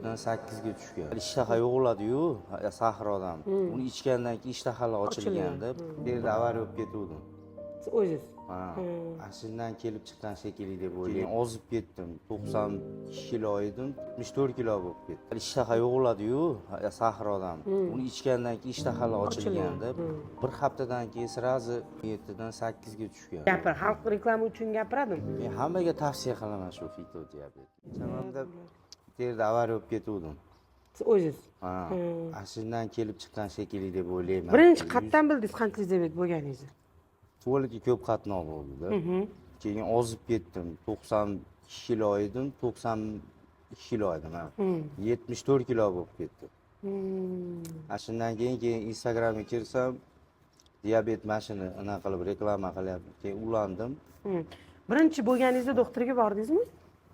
7dan 8ga tushgan. Ishtaha yo'qladi-yu, sahrodan. Uni ichgandan keyin ishtahalar ochilganda, yerda avariya bo'lib ketuvdim. O'ziz. Ha, shundan kelib chiqqan shekilli deb o'ylayman. Ozib ketdim. 92 kilo edim, 74 kilo bo'lib ketdim. Ishtaha yo'qladi-yu, sahrodan. Uni ichgandan keyin ishtahalar ochilganda, bir haftadan keyin sirazi 7dan 8ga tushgan. Gapir, xalq reklama uchun gapiradim. Men hammaga tavsiya qilaman shu fito diabet. Chamamda yerda avariya bo'lib ketuvdim. O'ziz. Ha, shundan kelib chiqqan shekilli deb o'ylayman. Birinchi qatdan bildingiz qandli diabet bo'lganingizni? Tuvalga ko'p qatnov bo'ldi-da. Keyin ozib ketdim. 92 kilo edim, 92 kilo edim. 74 kilo bo'lib ketdim. Shundan keyin Instagramga kirsam, diabet mashini anaqa qilib reklama qilyapti. Keyin ulandim. Birinchi bo'lganingizda doktorga bordingizmi?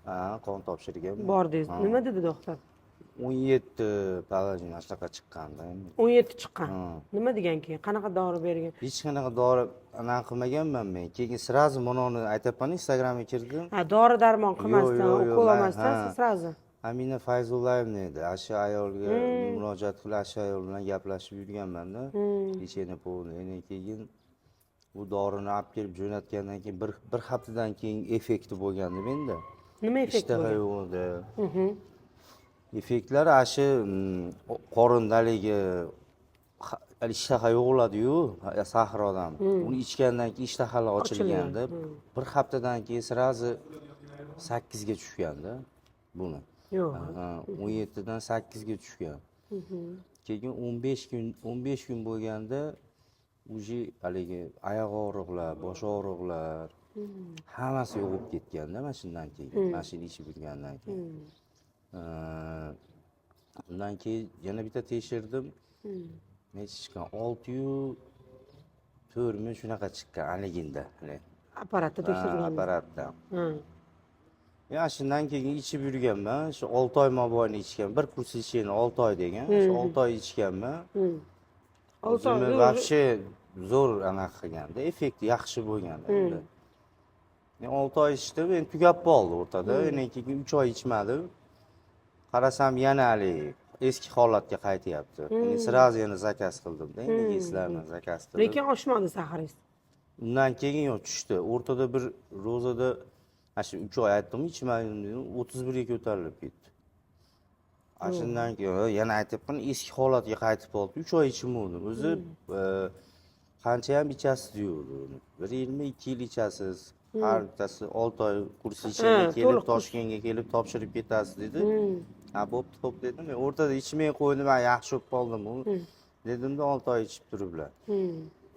Ha, qon topshirgan. Bordingiz. Nima dedi doktor? 17 palajin shunaqa chiqqanda. 17 chiqqan. Nima degan keyin? Qanaqa dori bergan? Hech qanaqa dori anaqa qilmaganman men. Keyin sirazi buni aytayapman, Instagramga kirdim. Ha, dori darmon qilmasdan, ukol olmasdan sirazi. Amina Fayzullayevna edi. Shu ayolga murojaat qilib, shu ayol bilan gaplashib yurganman-da. Lecheniya polni. Keyin bu dorini olib kelib jo'natgandan keyin bir haftadan keyin effekti bo'lgandi menda. Nima effekt bo'lgan? Ishtaha yo'q edi. Effektlar shu qorindaligi ishtaha yo'qladi-yu, sahrodan. Uni ichgandan keyin ishtahalar ochilganda, bir haftadan keyin sirazi 8ga tushganda buni. Yo'q. 17dan 8ga tushgan. Keyin 15 kun bo'lganda uji haligi oyoq og'riqlar, bosh og'riqlar hammasi yo'q bo'lib ketganda mana shundan keyin, mashina ichib yurgandan keyin. Undan keyin yana bitta tekshirdim. Necha chiqqan? 604 ming shunaqa chiqqan aliginda. Apparatda tekshirgan. Apparatda. Ya shundan keyin ichib yurganman. Shu 6 oy mobaynida ichgan. Bir kurs ichishni 6 oy degan. Shu 6 oy ichganman. 6 oy вообще zo'r anaqa qilganda, effekti yaxshi bo'lganda. 6 oy ichdim, endi tugab qoldi o'rtada. Undan keyin 3 oy ichmadim. Qarasam yana hali eski holatga qaytyapti. Endi sirazi yana zakaz qildim-da, endi sizlarni zakaz qildim. Lekin oshmadi saharingiz. Undan keyin yo'q tushdi. O'rtada bir ro'zada shu 3 oy aytdim, ichmadim dedim, 31 ga ko'tarilib ketdi. Shundan keyin yana aytibman, eski holatga qaytib qoldi. 3 oy ichmadim. O'zi qancha ham ichasiz deydi. 1.2 yil ichasiz. Har bittasi 6 oy kurs ichishga kelib, Toshkentga kelib topshirib ketasiz dedi. Ha, bo'pti dedim. Men o'rtada ichmay qo'ydim, yaxshi bo'lib qoldim u. Dedimda 6 oy ichib turiblar.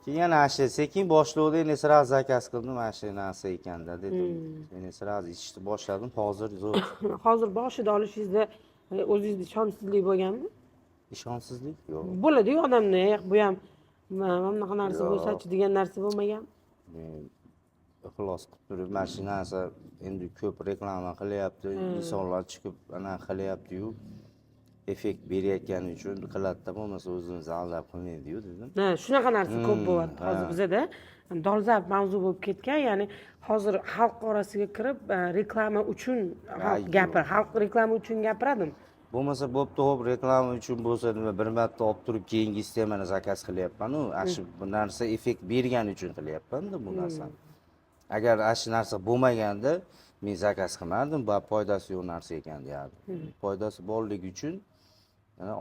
Keyin yana sekin boshlovdi, endi sirazi zakaz qildim, mana shu narsa ekanda dedim. Endi sirazi ichishni boshladim, hozir zo'r. Hozir boshida olishingizda o'zingizda ishonchsizlik bo'lganmi? Ishonchsizlik yo'q. Bo'ladi-ku odamda, bu ham bunaqa narsa bo'lsa-chi degan narsa bo'lmagan. Ixlos qilib turib, mana shu narsa endi ko'p reklama qilyapti, insonlar chiqib anaqa qilyapti-yu, effekt berayotgani uchun qiladi-da, bo'lmasa o'zimizni aldab qilmaydi-yu dedim. Ha, shunaqa narsa ko'p bo'lyapti hozir bizada. Dolzarb mavzu bo'lib ketgan, ya'ni hozir xalq orasiga kirib reklama uchun xalq reklama uchun gapiradim. Bo'lmasa bo'pti, xo'p, reklama uchun bo'lsa, nima bir marta olib turib, keyingisida mana zakaz qilyapman-u, shu narsa effekt bergani uchun qilyapman-da bu narsani. Agar shu narsa bo'lmaganda men zakaz qilmadim, bu foydasi yo'q narsa ekan deyardim. Foydasi borligi uchun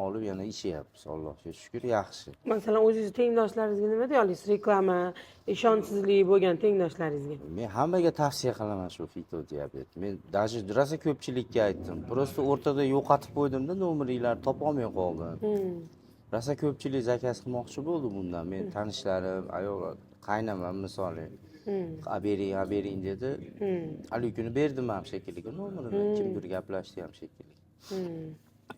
olib yana ichyapmiz, Allohga shukr, yaxshi. Masalan, o'zingiz tengdoshlaringizga nima deya olasiz? Reklama, ishonchsizlik bo'lgan tengdoshlaringizga. Men hammaga tavsiya qilaman shu fito diabet. Men даже rosa ko'pchilikka aytdim. Prosta o'rtada yo'qotib qo'ydimda, nomerlarni topa olmay qoldim. Rosa ko'pchilik zakaz qilmoqchi bo'ldi bundan. Men tanishlarim, ayol qaynamam misoli. Bering dedi. Hali kuni berdim ham shekilli, nomerini kimdir gaplashdi ham shekilli.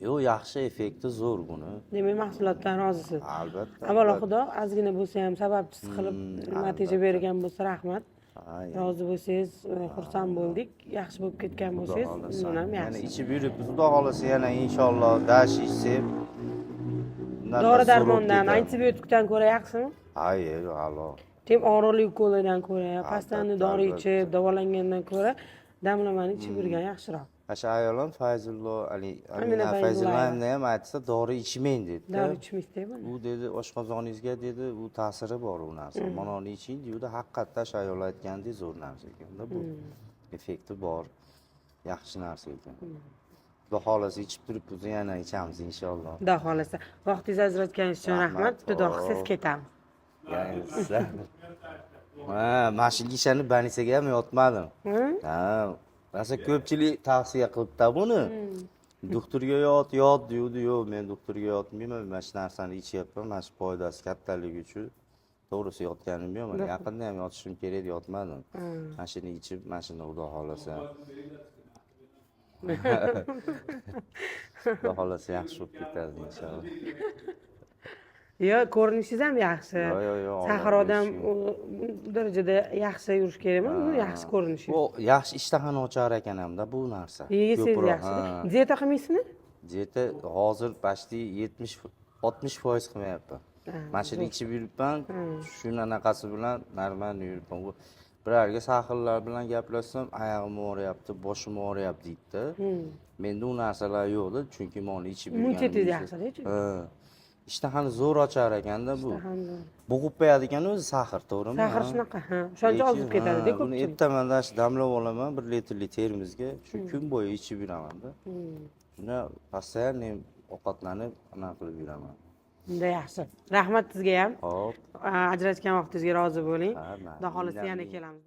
Yo'q, yaxshi effekti zo'r buni. Demak, mahsulotdan rozisiz. Albatta. Avvalo Xudo ozgina bo'lsa ham sababchisi qilib natija bergan bo'lsa rahmat. Rozi bo'lsangiz, xursand bo'ldik. Yaxshi bo'lib ketgan bo'lsangiz, undan ham yaxshi. Yana ichib yuribmiz, Xudo xolasa yana inshaalloh dash ichsam. Dori-darmondan, antibiotikdan ko'ra yaxshimi? Hayır, alo. Tem og'riqli ukolidan ko'ra, pastani dori ichib, davolangandan ko'ra damlamani ichib yurgan yaxshiroq. O'sha ayol ham Fayzullo Amina Fayzullayevni ham aytsa dori ichmang dedi. Dori ichmaysizmi? U dedi oshqozoningizga dedi u ta'siri bor u narsa. Mana uni iching deydi, haqiqatda o'sha ayol aytgandek zo'r narsa ekanda bu. Effekti bor. Yaxshi narsa ekan. Xudo xolasa ichib turibmiz, yana ichamiz inshaalloh. Xudo xolasa. Vaqtingizni ajratganingiz uchun rahmat. Xudo xolasa ketamiz. Yani sizlar. Mana shu gishani banisaga ham yotmadim. Ha, rosa ko'pchilik tavsiya qilibdi buni. Doktorga yot deydi. Yo'q, men doktorga yotmayman. Mana shu narsani ichyapman. Mana shu foydasi kattaligi uchun. To'g'risi yotganim yo'q. Mana yaqinda ham yotishim kerak, yotmadim. Mana shuni ichib, mana shuni Xudo xolasa. Xudo xolasa yaxshi bo'lib ketadi inshaalloh. Yo, ko'rinishingiz ham yaxshi. Yo'q. Sahar odam u darajada yaxshi yurish kerakmi? Yaxshi ko'rinishingiz. Bu yaxshi ishtahani ochar ekan hamda bu narsa. Yesangiz yaxshi. Dieta qilmaysizmi? Dieta hozir почти 60% qilmayapman. Mana shuni ichib yuribman, shuni anaqasi bilan normal yuribman. Birarga saxirlar bilan gaplashsam, oyog'im og'riyapti, boshim og'riyapti deydi. Menda u narsalar yo'qdi, chunki meni ichib yurganim. Immunitet yaxshi-da. Ishtahani zo'r ochar ekanda bu. Bo'g'ib qo'yadi ekan o'zi saxir, to'g'rimi? Saxir shunaqa, o'shancha ozib ketadi-da Buni ertamandan damlab olaman 1 litrli termizga, shu kun bo'yi ichib yuraman-da. Shuni постоянно ovqatlanib, anaqa qilib yuraman. Unda yaxshi. Rahmat sizga ham. Hop. Ajratgan vaqtingizga rozi bo'ling. Ha, Xudo xolasa yana kelamiz.